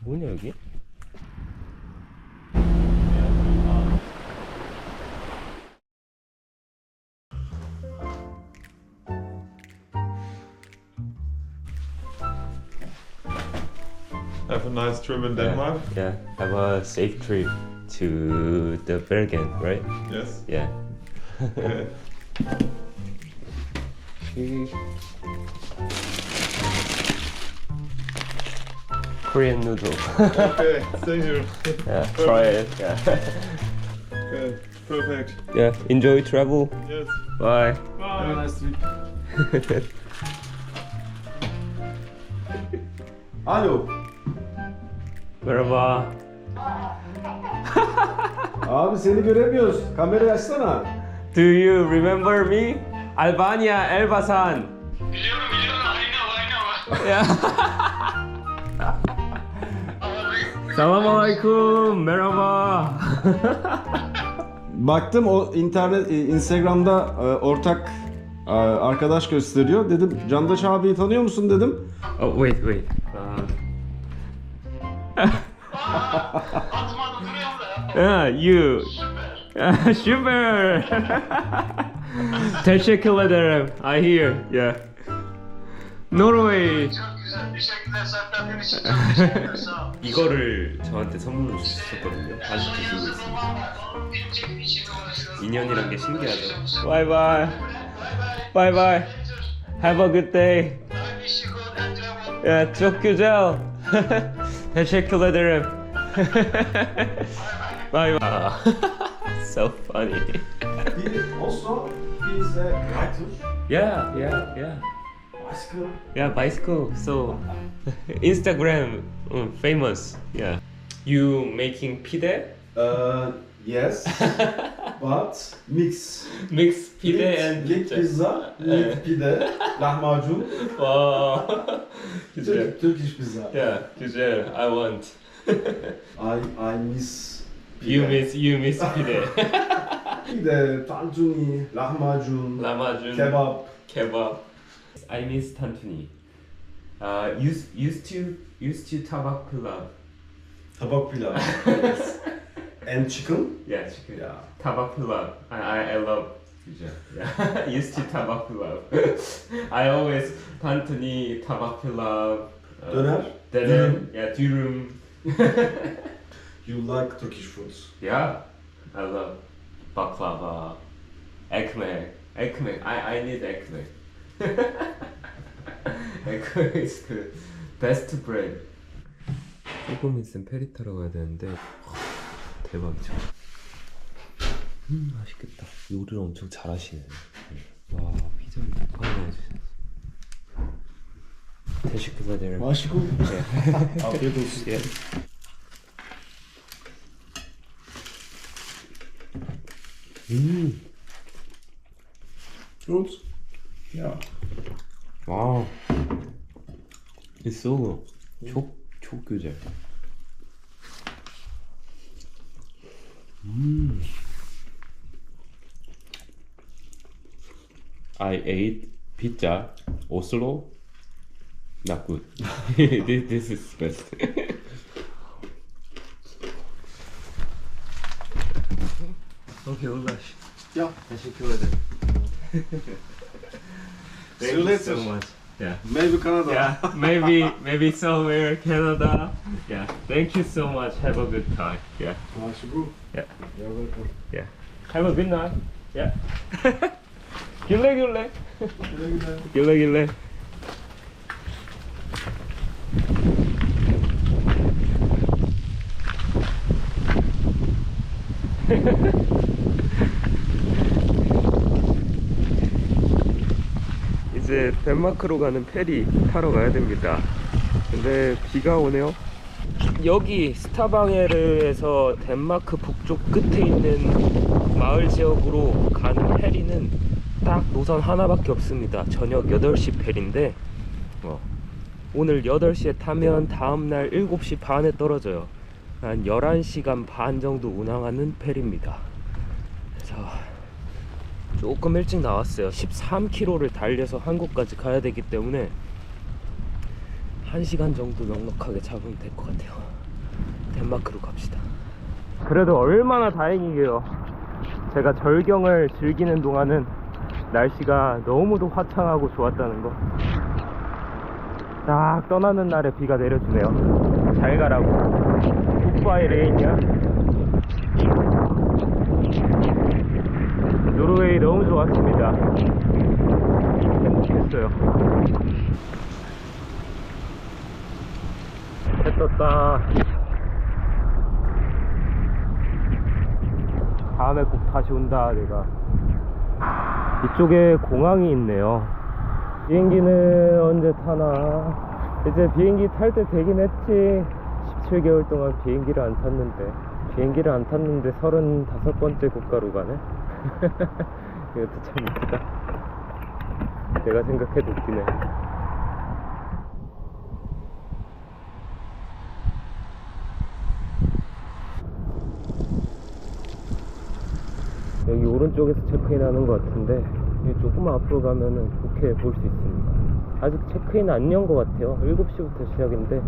뭐냐 여기? Have a nice trip in Denmark. Yeah, have a safe trip to the Bergen, right? Yes. Yeah. Okay. Korean noodle. Okay. Thank you. Yeah, try it. Yeah. Okay. Perfect. Yeah, enjoy travel. Yes. Bye. Have a nice trip. Alo. Merhaba. Abi seni göremiyoruz. Kamerayı açsana. Do you remember me? Albania, Elbasan. Biliyorum I know. Yeah. Selamünaleyküm. Merhaba. Baktım o internet Instagram'da ortak arkadaş gösteriyor. Dedim Candaş abiyi tanıyor musun dedim. Oh, wait. Atmadı duruyorum da ya. You. Süper. Teşekkür ederim. I hear. Yeah. Norway. Çok güzel. Teşekkürler sakladığın için çok teşekkürler. Sağ ol. 이거를 저한테 선물로 주셨거든요. 아직도 들고 Yazılı 있어요. roman var. Onun film çekimi için uğraşıyorum. 인연이란 게 신기하죠. Bye bye. Bye bye. Have a good day. I wish you good and travel. Yeah, çok güzel. Teşekkür ederim. Bye bye. So funny. Also he is a writer. Yeah. Bicycle. Yeah, bicycle. So Instagram famous. Yeah. You making pide? Yes. But mix. Mix pide and Get pizza, meat pide, lahmacun, Wow. güzel. Turkish pizza. Yeah, güzel. I want. I miss You miss pide. pide, tantuni, lahmacun, Lahmacun. kebab. I miss tantuni. Used to tabak pilav. Tabak pilav. Yes. And chicken? Yeah, chicken. Yeah. Tabak pilav. I love. Yeah. Used to tabak pilav. I always tantuni, tabak pilav. Döner? Döner. Yeah, dürüm. You like Turkish foods? Yeah, I love baklava, ekmek. I need ekmek. ekmek is the best bread. 조금 있으면 페리 타러 가야 되는데 대박이죠. 맛있겠다. 요리를 엄청 잘하시네. 와, 피자를 다 꺼내주셨어. teşekkür 마시고. 네. Afiyet olsun. 예. Fruits? Ja. 와우. 있어. 촉교제. I ate pizza Oslo. Not good. this is best. Okay, Ulash. Ja. Teşekkür ederim. See you later. so much. Yeah. Maybe Canada. Yeah, maybe somewhere Canada. Yeah. Thank you so much. Have a good time. Yeah. 마시고. Yeah. You're welcome. Yeah. Have a good night. Yeah. 길래. 길래. 이제 덴마크로 가는 페리 타러 가야 됩니다. 근데 비가 오네요. 여기 스타방헤르에서 덴마크 북쪽 끝에 있는 마을 지역으로 가는 페리는 딱 노선 하나밖에 없습니다. 저녁 8시 페리인데 오늘 8시에 타면 다음날 7시 반에 떨어져요. 한 11시간 반 정도 운항하는 페리입니다. 그래서 조금 일찍 나왔어요. 13km를 달려서 한국까지 가야 되기 때문에 1시간 정도 넉넉하게 잡으면 될 것 같아요. 덴마크로 갑시다. 그래도 얼마나 다행이게요. 제가 절경을 즐기는 동안은 날씨가 너무도 화창하고 좋았다는 거. 딱 떠나는 날에 비가 내려주네요. 잘 가라고. 굿바이 레인이야. 노르웨이 너무 좋았습니다. 행복했어요. 해 떴다. 다음에 꼭 다시 온다. 내가 이쪽에 공항이 있네요. 비행기는 언제 타나. 이제 비행기 탈 때 되긴 했지. 17개월 동안 비행기를 안 탔는데 35번째 국가로 가네. 이것도 참 웃기다. 내가 생각해도 웃기네. 여기 오른쪽에서 체크인 하는 것 같은데 조금만 앞으로 가면은 좋게 볼 수 있습니다. 아직 체크인 안 연 것 같아요. 7시부터 시작인데.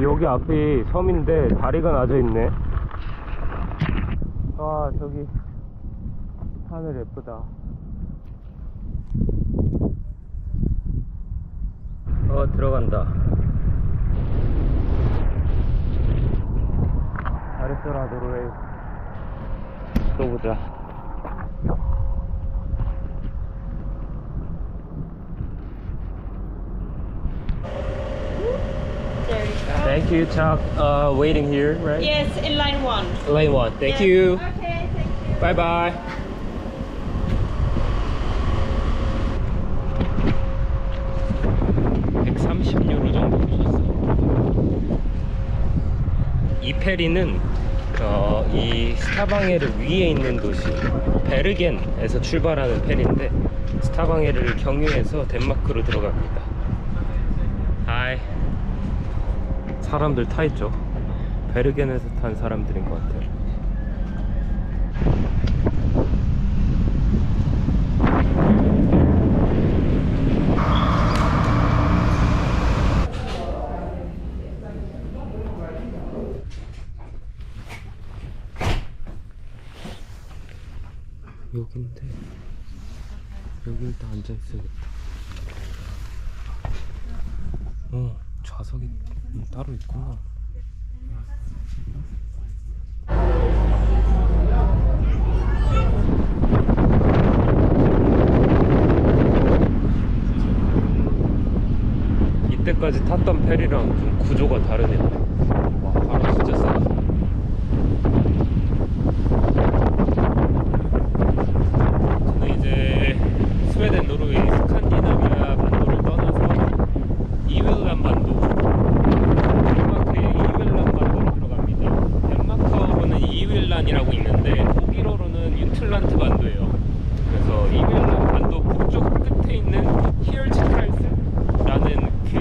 여기 앞이 섬인데 다리가 낮아 있네. 아, 저기 하늘 예쁘다. 들어간다. 잘했어라, 노르웨이. 또 보자. There you go. Thank you, Chuck. Waiting here, right? Yes, in line 1. Lane 1. Thank Yes. you. Okay, thank you. Bye bye. $130유로 정도 주셨어. 이 페리는 이 스타방헤르 위에 있는 도시 베르겐에서 출발하는 페리인데 스타방헤르를 경유해서 덴마크로 들어갑니다. 하이. 사람들 타 있죠. 베르겐에서 탄 사람들인 것 같아요. 여긴데 여기 일단 앉아 있어야겠다. 좌석이 따로 있구나. 이때까지 탔던 페리랑 좀 구조가 다르네요. 와, 바람 진짜 세다. 저는 이제 스웨덴, 노르웨이, 스칸디나비아 반도를 떠나서 이윌란 반도, 덴마크의 이윌란 반도로 들어갑니다. 덴마크어로는 이윌란이라고 있는데 독일어로는 유틀란트 반도예요. 그래서 이윌란 반도 북쪽 끝에 있는 히얼츠크라이스라는 그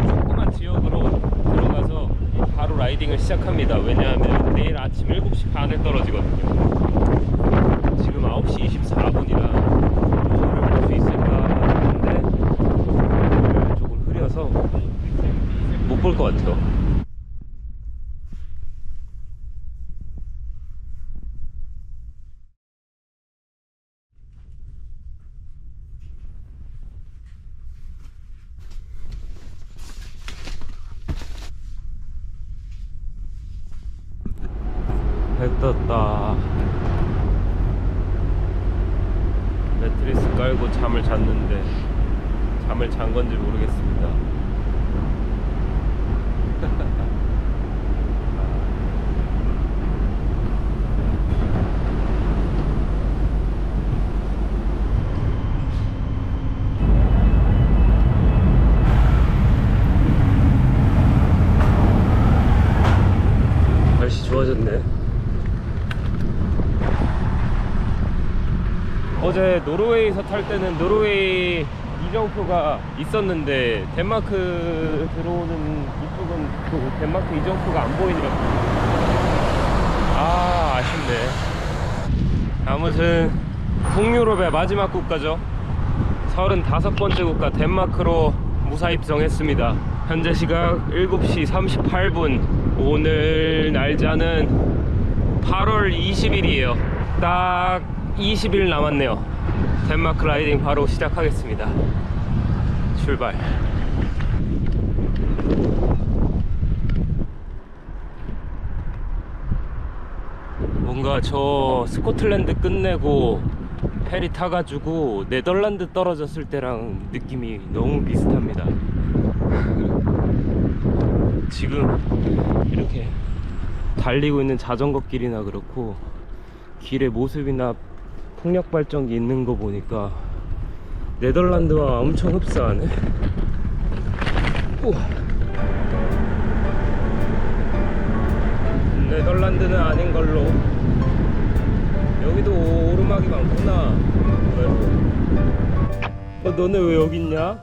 조그만 지역으로 들어가서 바로 라이딩을 시작합니다. 왜냐하면 내일 아침 7시 반에 떨어지거든요. 지금 9시 24분이라 오늘 볼 수 있을까 했는데 오늘 조금 흐려서 못 볼 것 같아요. 해 떴다. 매트리스 깔고 잠을 잤는데 잠을 잔 건지 모르겠습니다. 날씨 좋아졌네. 어제 노르웨이에서 탈 때는 노르웨이 이정표가 있었는데 덴마크 들어오는 이쪽은 그 덴마크 이정표가 안 보이더라고요. 아, 아쉽네. 아무튼 북유럽의 마지막 국가죠. 35번째 국가 덴마크로 무사 입성했습니다. 현재 시각 7시 38분. 오늘 날짜는 8월 20일이에요. 딱 20일 남았네요. 덴마크 라이딩 바로 시작하겠습니다. 출발. 뭔가 저 스코틀랜드 끝내고 페리 타가지고 네덜란드 떨어졌을 때랑 느낌이 너무 비슷합니다. 지금 이렇게 달리고 있는 자전거 길이나 그렇고 길의 모습이나 풍력 발전기 있는 거 보니까 네덜란드와 엄청 흡사하네. 우와. 네덜란드는 아닌 걸로. 여기도 오르막이 많구나. 너네 왜 여기 있냐?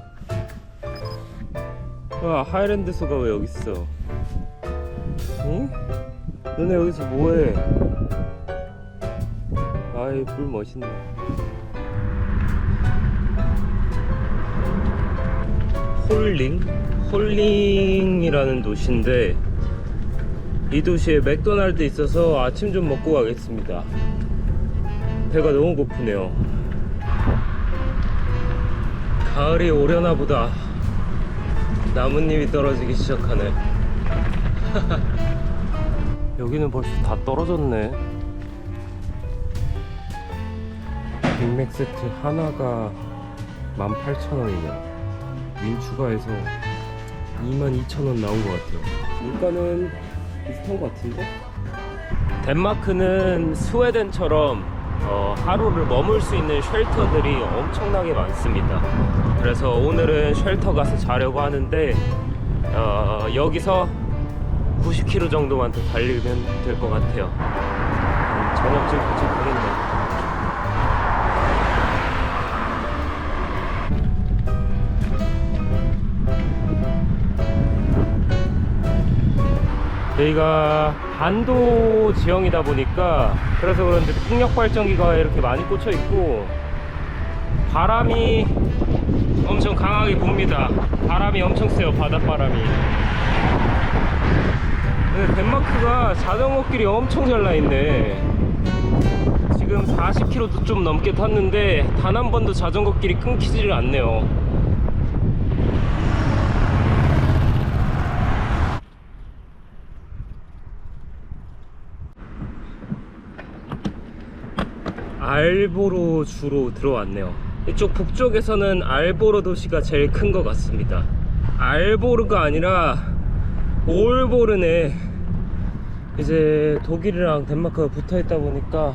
와, 하이랜드소가 왜 여기 있어? 응? 너네 여기서 뭐해? 아이, 뿔 멋있네. 홀링이라는 도시인데 이 도시에 맥도날드 있어서 아침 좀 먹고 가겠습니다. 배가 너무 고프네요. 가을이 오려나 보다. 나뭇잎이 떨어지기 시작하네. 여기는 벌써 다 떨어졌네. 빅맥 세트 하나가 18,000원이네. 민 추가해서 22,000원 나온 것 같아요. 물가는 비슷한 것 같은데? 덴마크는 스웨덴처럼 하루를 머물 수 있는 쉘터들이 엄청나게 많습니다. 그래서 오늘은 쉘터 가서 자려고 하는데 여기서 90km 정도만 더 달리면 될 것 같아요. 저녁쯤 도착하겠네. 여기가 반도 지형이다 보니까 그래서 그런지 풍력 발전기가 이렇게 많이 꽂혀 있고 바람이 엄청 강하게 붑니다. 바람이 엄청 세요. 바닷바람이. 근데 덴마크가 자전거 길이 엄청 잘 나있네. 지금 40km도 좀 넘게 탔는데 단 한 번도 자전거 길이 끊기지를 않네요. 알보로 주로 들어왔네요. 이쪽 북쪽에서는 알보로 도시가 제일 큰 것 같습니다. 알보르가 아니라 올보르네. 이제 독일이랑 덴마크가 붙어있다 보니까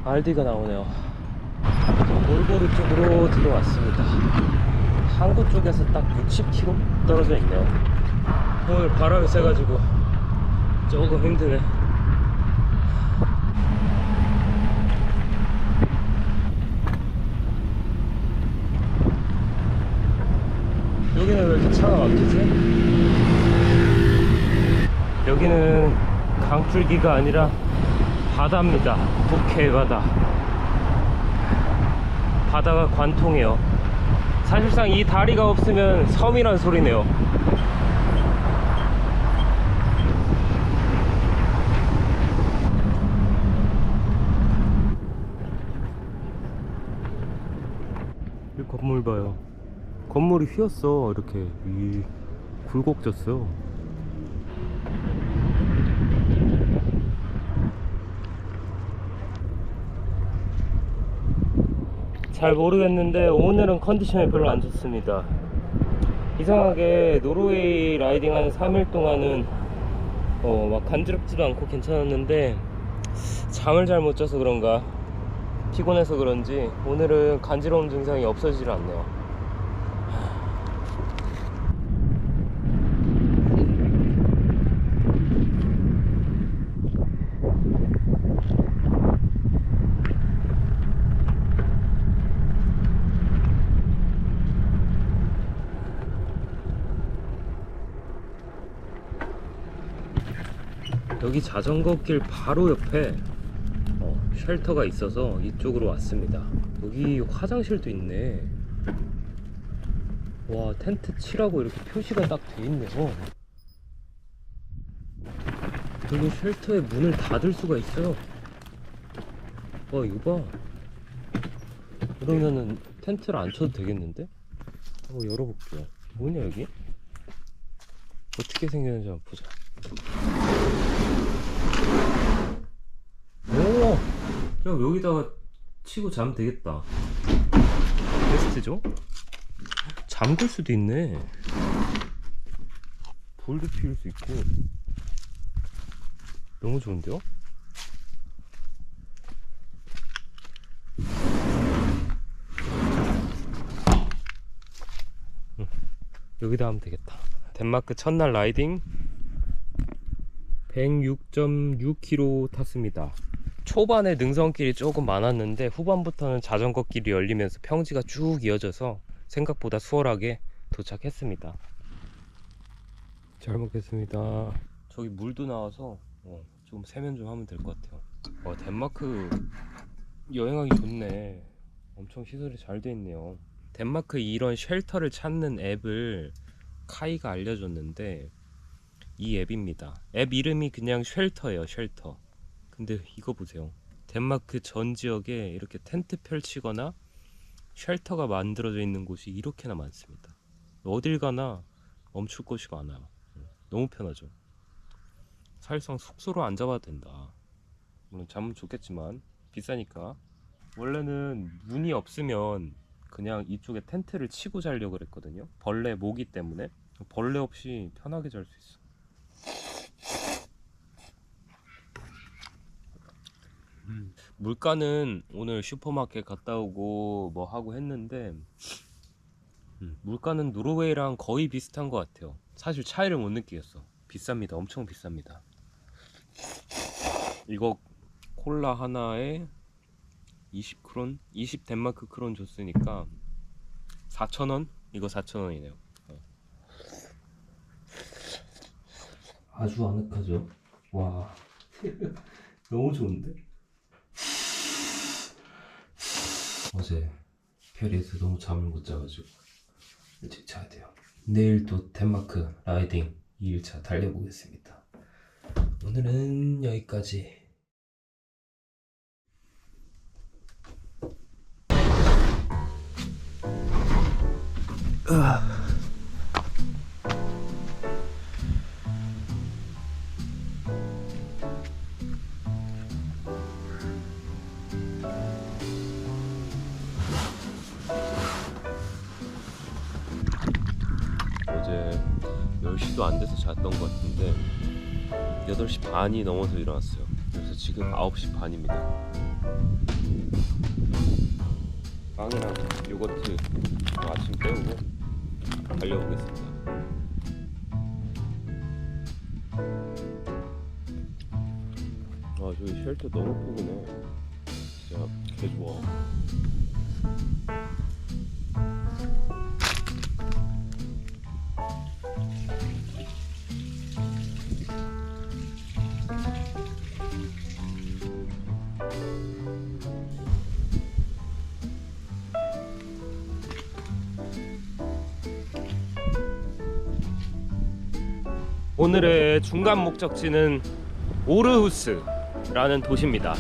알디가 나오네요. 올보르 쪽으로 들어왔습니다. 항구 쪽에서 딱 60km 떨어져 있네요. 오늘 바람이 세가지고 조금 힘드네. 여기는 왜 이렇게 차가 막히지? 여기는 강줄기가 아니라 바다입니다. 북해 바다. 바다가 관통해요. 사실상 이 다리가 없으면 섬이란 소리네요. 이 건물 봐요. 건물이 휘었어. 이렇게 굴곡졌어. 잘 모르겠는데 오늘은 컨디션이 별로 안 좋습니다. 이상하게 노르웨이 라이딩하는 3일 동안은 막 간지럽지도 않고 괜찮았는데 잠을 잘 못 자서 그런가 피곤해서 그런지 오늘은 간지러운 증상이 없어지질 않네요. 여기 자전거 길 바로 옆에 쉘터가 있어서 이쪽으로 왔습니다. 여기 화장실도 있네. 와, 텐트 치라고 이렇게 표시가 딱 돼 있네요. 그리고 쉘터에 문을 닫을 수가 있어요. 와, 이거 봐. 그러면은 텐트를 안 쳐도 되겠는데? 한번 열어볼게요. 뭐냐 여기? 어떻게 생겼는지 한번 보자. 오! 그냥 여기다가 치고 자면 되겠다. 베스트죠? 잠글 수도 있네. 볼도 피울 수 있고. 너무 좋은데요? 여기다 하면 되겠다. 덴마크 첫날 라이딩 106.6km 탔습니다. 초반에 능선길이 조금 많았는데 후반부터는 자전거 길이 열리면서 평지가 쭉 이어져서 생각보다 수월하게 도착했습니다. 잘 먹겠습니다. 저기 물도 나와서 좀 세면 좀 하면 될 것 같아요. 덴마크 여행하기 좋네. 엄청 시설이 잘 돼 있네요. 덴마크 이런 쉘터를 찾는 앱을 카이가 알려줬는데 이 앱입니다. 앱 이름이 그냥 쉘터예요. 쉘터. 근데 이거 보세요. 덴마크 전 지역에 이렇게 텐트 펼치거나 쉘터가 만들어져 있는 곳이 이렇게나 많습니다. 어딜 가나 멈출 곳이 많아요. 너무 편하죠. 사실상 숙소로 안 잡아도 된다. 물론 잠은 좋겠지만 비싸니까. 원래는 문이 없으면 그냥 이쪽에 텐트를 치고 자려고 그랬거든요. 벌레 모기 때문에. 벌레 없이 편하게 잘 수 있어. 물가는 오늘 슈퍼마켓 갔다 오고 뭐 하고 했는데 물가는 노르웨이랑 거의 비슷한 것 같아요. 사실 차이를 못 느끼겠어. 비쌉니다. 엄청 비쌉니다. 이거 콜라 하나에 20크론? 20 덴마크 크론 줬으니까 4,000원? 이거 4,000원이네요. 아주 아늑하죠? 와 너무 좋은데? 어제 페리에서 너무 잠을 못 자가지고 일찍 자야 돼요. 내일 또 덴마크 라이딩 2일차 달려보겠습니다. 오늘은 여기까지. 어제 10시도 안 돼서 잤던 것 같은데 8시 반이 넘어서 일어났어요. 그래서 지금 9시 반입니다. 빵이랑 요거트 아침 때우고 달려보겠습니다. 아, 저기 쉘터 너무 포근해. 진짜 개 좋아. 오늘의 중간 목적지는 오르후스라는 도시입니다.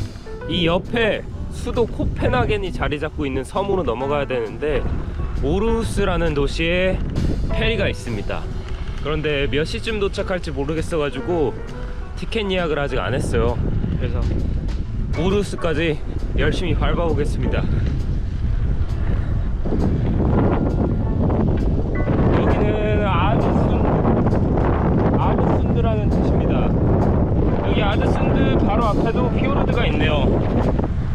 이 옆에 수도 코펜하겐이 자리 잡고 있는 섬으로 넘어가야 되는데 오르후스라는 도시에 페리가 있습니다. 그런데 몇 시쯤 도착할지 모르겠어 가지고 티켓 예약을 아직 안 했어요. 그래서 오르후스까지 열심히 밟아보겠습니다. 여기는 아드순드라는 도시입니다. 여기 아드순드 바로 앞에도 피오르드가 있네요.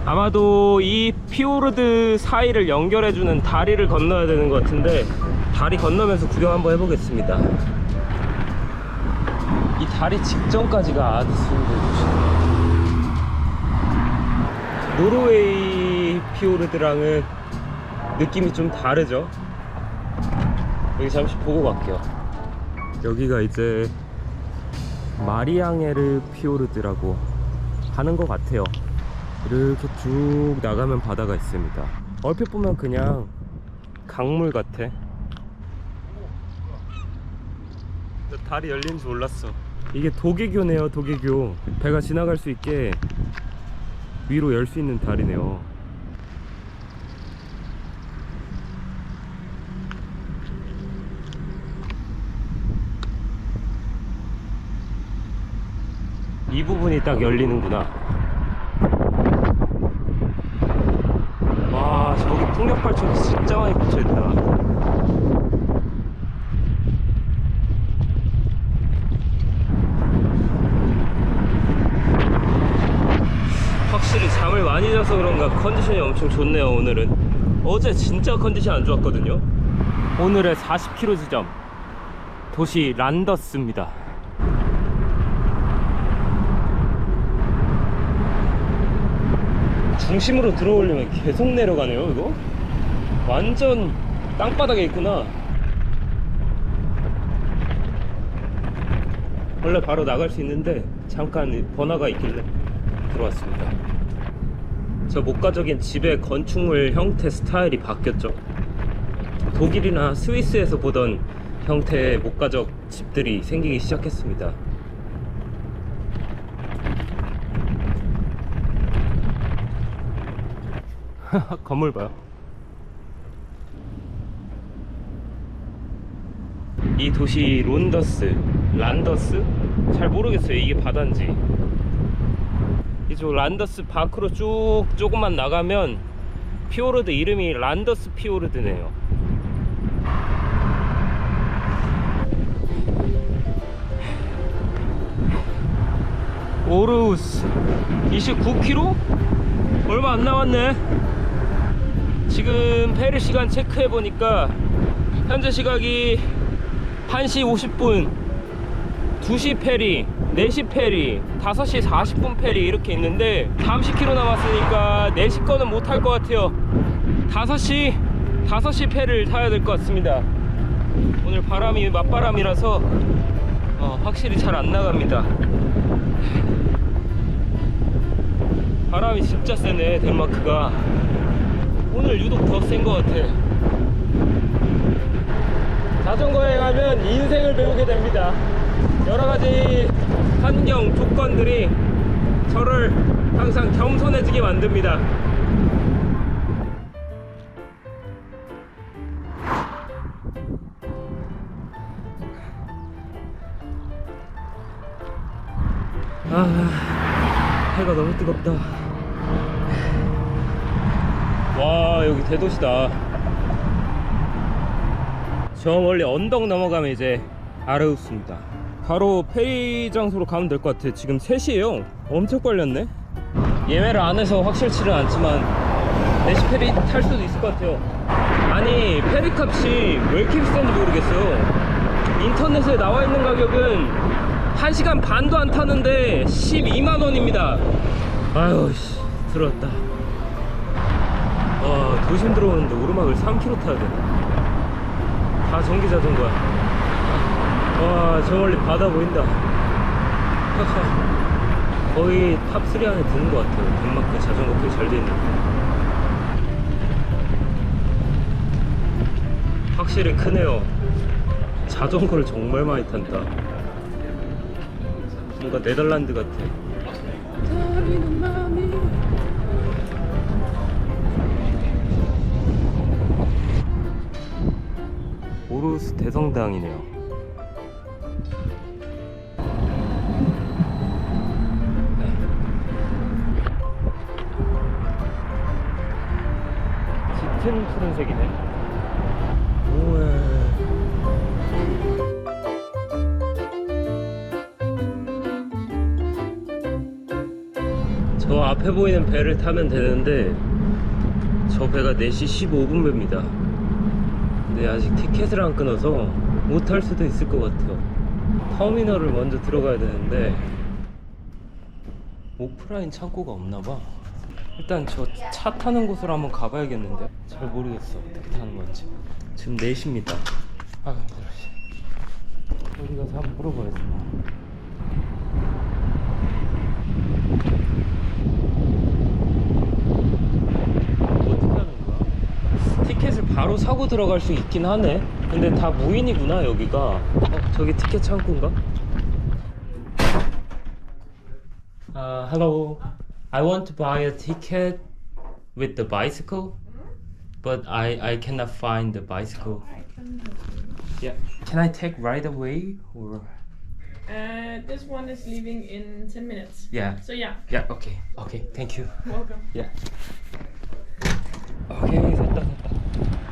아마도 이 피오르드 사이를 연결해주는 다리를 건너야 되는 것 같은데 다리 건너면서 구경 한번 해보겠습니다. 이 다리 직전까지가 아드순드 도시입니다. 노르웨이 피오르드랑은 느낌이 좀 다르죠? 여기 잠시 보고 갈게요. 여기가 이제 마리앙에르 피오르드라고 하는 것 같아요. 이렇게 쭉 나가면 바다가 있습니다. 얼핏 보면 그냥 강물 같아. 다리 열린 줄 몰랐어. 이게 도계교네요. 도계교. 배가 지나갈 수 있게 위로 열 수 있는 다리네요. 이 부분이 딱 열리는구나. 와, 저기 풍력발전기 진짜 많이 붙여있다. 확실히 잠을 많이 자서 그런가 컨디션이 엄청 좋네요. 오늘은 어제 진짜 컨디션 안 좋았거든요. 오늘의 40km 지점 도시 란더스입니다. 중심으로 들어오려면 계속 내려가네요. 이거 완전 땅바닥에 있구나. 원래 바로 나갈 수 있는데 잠깐 번화가 있길래 들어왔습니다. 저 목가적인 집의 건축물 형태 스타일이 바뀌었죠. 독일이나 스위스에서 보던 형태의 목가적 집들이 생기기 시작했습니다. 건물 봐요. 이 도시 란더스? 잘 모르겠어요. 이게 바다인지. 이쪽 란더스 밖으로 쭉 조금만 나가면 피오르드, 이름이 란더스 피오르드네요. 오르우스 29km? 얼마 안 남았네. 지금 페리 시간 체크해보니까 현재 시각이 1시 50분 2시 페리, 4시 페리, 5시 40분 페리 이렇게 있는데 30km 남았으니까 4시 거는 못 탈 것 같아요. 5시 페리를 타야 될 것 같습니다. 오늘 바람이 맞바람이라서 확실히 잘 안 나갑니다. 바람이 진짜 세네. 덴마크가 오늘 유독 더 센 것 같아. 자전거 여행하면 인생을 배우게 됩니다. 여러가지 환경 조건들이 저를 항상 겸손해지게 만듭니다. 해가 너무 뜨겁다. 와, 여기 대도시다. 저 멀리 언덕 넘어가면 이제 아르우스입니다. 바로 페리 장소로 가면 될 것 같아. 지금 3시에요 엄청 걸렸네. 예매를 안 해서 확실치는 않지만 4시 페리 탈 수도 있을 것 같아요. 아니, 페리 값이 왜 이렇게 비싼지 모르겠어요. 인터넷에 나와 있는 가격은 1시간 반도 안 타는데 12만원입니다. 아유 씨, 들어왔다. 와, 도심 들어오는데 오르막을 3km 타야 돼. 다 전기 자전거야. 와, 저 멀리 바다 보인다. 거의 탑3 안에 드는 것 같아요. 덴마크 자전거 꽤 잘 돼 있는. 확실히 크네요. 자전거를 정말 많이 탄다. 뭔가 네덜란드 같아. 오르우스 대성당이네요. 네. 짙은 푸른색이네. 우와. 저 앞에 보이는 배를 타면 되는데 저 배가 4시 15분 배입니다. 근데 아직 티켓을 안 끊어서 못 탈 수도 있을 것 같아요. 터미널을 먼저 들어가야 되는데 오프라인 창고가 없나봐. 일단 저 차 타는 곳으로 한번 가봐야겠는데 잘 모르겠어 어떻게 타는 건지. 지금 4시입니다. 아, 힘들어. 어디 가서 한번 물어봐야지. 어떻게 하는 거야? 티켓을 바로 사고 들어갈 수 있긴 하네. 근데 다 무인이구나 여기가. 저기 티켓 창고인가? Hello. I want to buy a ticket with the bicycle, but I cannot find the bicycle. Yeah. Can I take right away or? This one is leaving in 10 minutes. Yeah. So yeah, Yeah. Okay. Okay. Thank you. welcome. Yeah. 오케이 샀다.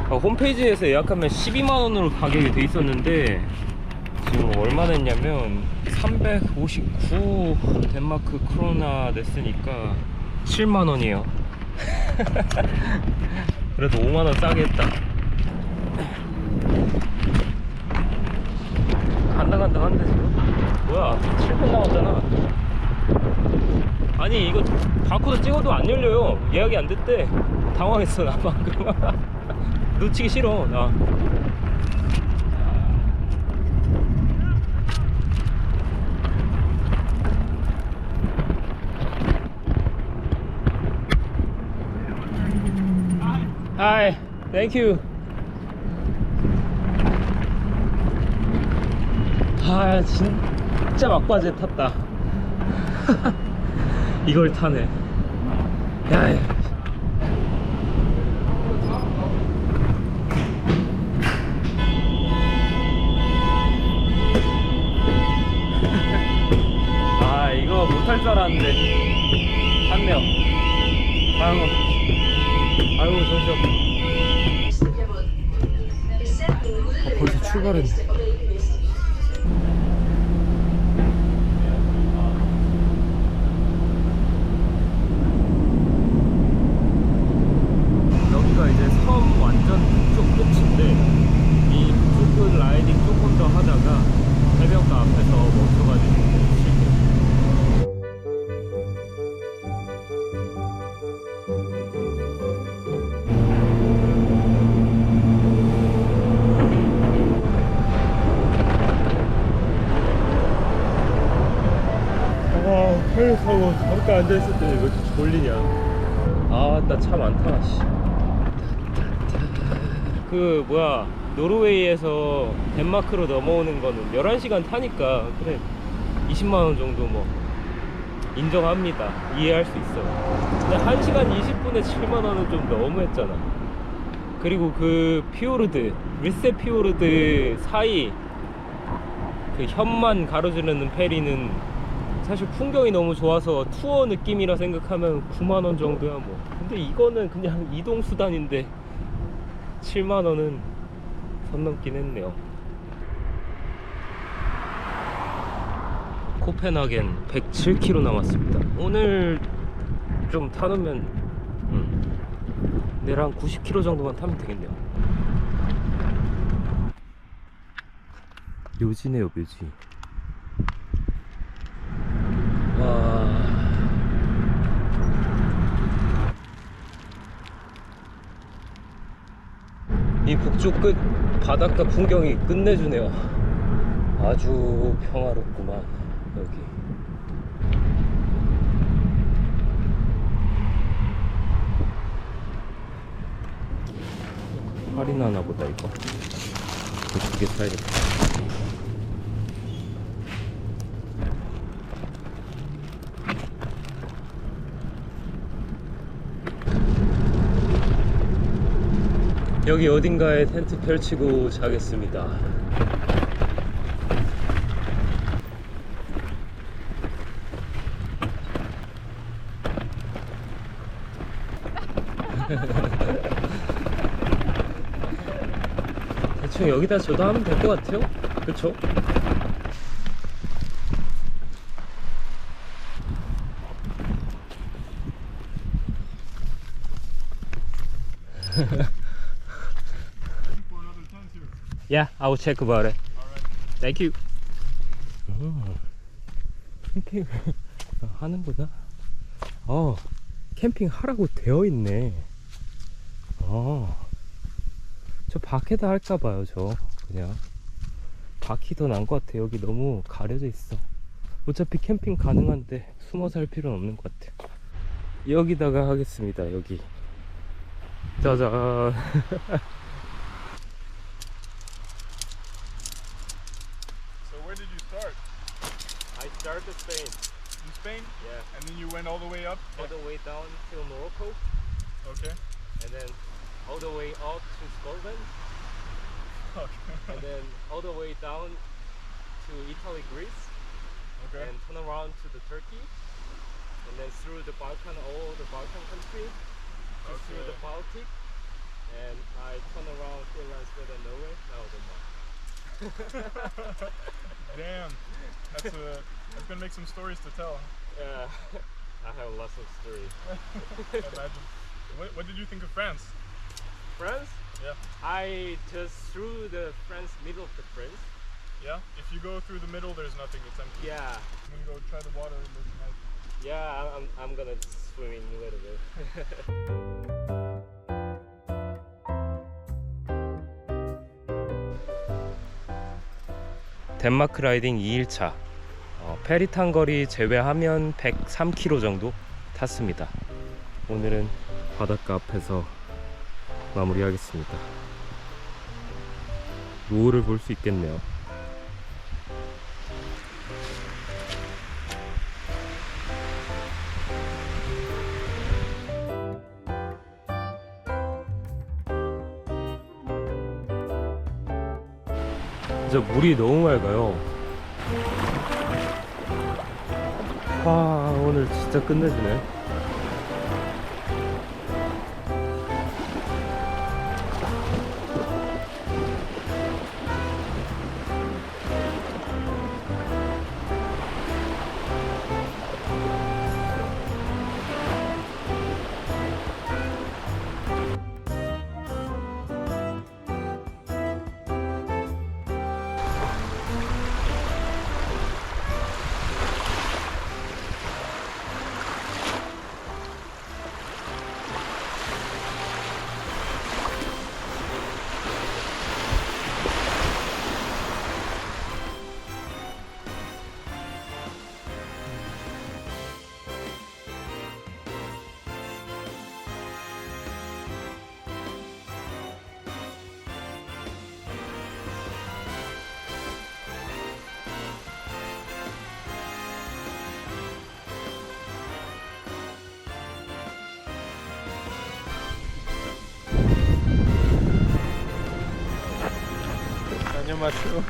홈페이지에서 예약하면 12만 원으로 가격이 돼 있었는데 지금 얼마 냈냐면 359 덴마크 크로나 냈으니까 7만 원이에요. 그래도 5만 원 싸게 했다. 간당간당한데 지금? 뭐야 7분 남았잖아. 아니 이거 바코드 찍어도 안 열려요. 예약이 안 됐대. 당황했어 나 방금. 놓치기 싫어 나. Hi, thank you. 아 진짜 막바지에 탔다. 이걸 타네. 야. 아 이거 못할 줄 알았는데 탔네요. 아이고 정신없어. 벌써 출발했네. 여기가 이제 섬 완전 북쪽 끝인데 이 북쪽 라이딩 조금 더 하다가 해변가 앞에서 멈춰가지고 쉴게요. 편집하고 잠깐 앉아있을 때 왜 이렇게 졸리냐. 아 나 차 많다 씨. 그 뭐야 노르웨이에서 덴마크로 넘어오는 거는 11시간 타니까 그래 20만원 정도 뭐 인정합니다. 이해할 수 있어. 근데 1시간 20분에 7만원은 좀 너무했잖아. 그리고 그 피오르드 리세 피오르드 사이 그 현만 가로지르는 페리는 사실 풍경이 너무 좋아서 투어 느낌이라 생각하면 9만원 정도야 뭐. 근데 이거는 그냥 이동수단인데 7만원은 선 넘긴 했네요. 코펜하겐 107km 남았습니다. 오늘 좀 타놓으면 내일 한 90km 정도만 타면 되겠네요. 묘지네요 묘지. 와. 이 북쪽 끝 바닷가 풍경이 끝내주네요. 아주 평화롭구만 여기. 할인하나 보다 이거. 두 개 사야겠다. 여기 어딘가에 텐트 펼치고 자겠습니다. 대충 여기다 저도 하면 될 것 같아요. 그쵸? Yeah, I will check about it. Thank you. 캠핑 하는구나. 캠핑 하라고 되어 있네. 저 밖에다 할까봐요. 저 그냥 밖이 더 나은 것 같아. 여기 너무 가려져 있어. 어차피 캠핑 가능한데 숨어 살 필요는 없는 것 같아. 여기다가 하겠습니다. 여기. 짜잔. So where did you start? I started Spain. In Spain? Yeah. And then you went all the way up? All the way down to Morocco, Okay. and then all the way out to Scotland, Okay. and then all the way down to Italy, Greece, Okay. and turn around to the Turkey, and then through the Balkan, all the Balkan countries, through the Okay. Baltic, and I turn around Finland, Sweden, Norway. Now Denmark. Damn. That's gonna make some stories to tell. Yeah, I have lots of stories. Imagine. What did you think of France? France? Yeah. I just through the France, middle of the France. Yeah? If you go through the middle, there's nothing. It's empty. Yeah, I'm gonna go try the water. It looks nice. yeah, I'm gonna swim in a little bit. 덴마크 라이딩 2일차 페리 탄 거리 제외하면 103km 정도 탔습니다. 오늘은 바닷가 앞에서 마무리하겠습니다. 노을을 볼 수 있겠네요. 진짜 물이 너무 맑아요. 와, 오늘 진짜 끝내주네. 안녕하세요.